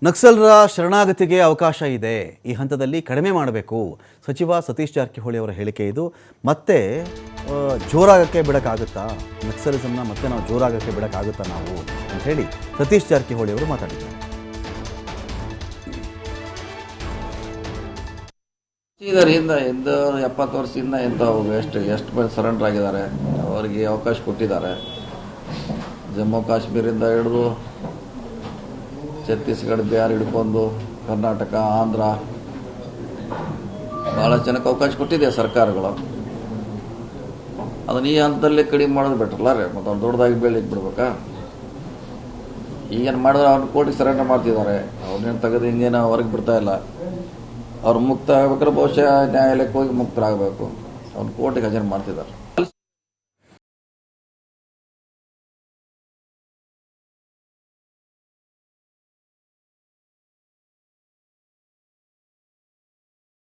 ನಕ್ಸಲರ ಶರಣಾಗತಿಗೆ ಅವಕಾಶ ಇದೆ, ಈ ಹಂತದಲ್ಲಿ ಕಡಿಮೆ ಮಾಡಬೇಕು. ಸಚಿವ ಸತೀಶ್ ಜಾರಕಿಹೊಳಿ ಅವರ ಹೇಳಿಕೆ ಇದು. ಮತ್ತೆ ಜೋರಾಗಕ್ಕೆ ಬಿಡೋಕ್ಕಾಗುತ್ತಾ, ನಕ್ಸಲಿಸಮ್ನ ಮತ್ತೆ ನಾವು ಜೋರಾಗಕ್ಕೆ ಬಿಡೋಕ್ಕಾಗುತ್ತಾ ನಾವು ಅಂತ ಹೇಳಿ ಸತೀಶ್ ಜಾರಕಿಹೊಳಿ ಅವರು ಮಾತಾಡಿದ್ದಾರೆ. ಹಿಂದೆ 70 ವರ್ಷದಿಂದ ಎಷ್ಟು ಮೇಲೆ ಸರೆಂಡರ್ ಆಗಿದ್ದಾರೆ, ಅವರಿಗೆ ಅವಕಾಶ ಕೊಟ್ಟಿದ್ದಾರೆ. ಜಮ್ಮು ಕಾಶ್ಮೀರಿಂದ ಹಿಡಿದು ಛತ್ತೀಸ್ಗಢ, ಬಿಹಾರ್ ಹಿಡ್ಕೊಂಡು ಕರ್ನಾಟಕ, ಆಂಧ್ರ ಭಾಳ ಜನಕ್ಕೆ ಅವಕಾಶ ಕೊಟ್ಟಿದೆ ಸರ್ಕಾರಗಳು. ಅದನ್ನ ಈ ಹಂತದಲ್ಲಿ ಕಡಿಮೆ ಮಾಡೋದು ಬೆಟ್ರಲ್ಲ ರೀ. ಮತ್ತು ಅವ್ರು ದೊಡ್ಡದಾಗಿ ಬೆಳಿಗ್ಗೆ ಬಿಡ್ಬೇಕಾ? ಈಗೇನು ಮಾಡಿದ್ರೆ ಅವ್ರನ್ನ ಕೋರ್ಟಿಗೆ ಸರೆಂಡರ್ ಮಾಡ್ತಿದ್ದಾರೆ. ಅವ್ರನ್ನೇನು ತೆಗೆದು ಹಿಂಗೇನೋ ಹೊರಗೆ ಬಿಡ್ತಾ ಇಲ್ಲ. ಅವ್ರು ಮುಕ್ತ ಆಗ್ಬೇಕಾದ್ರೆ ಬಹುಶಃ ನ್ಯಾಯಾಲಯಕ್ಕೆ ಹೋಗಿ ಮುಕ್ತರಾಗಬೇಕು. ಅವ್ನು ಕೋರ್ಟಿಗೆ ಹಾಜರು ಮಾಡ್ತಿದ್ದಾರೆ.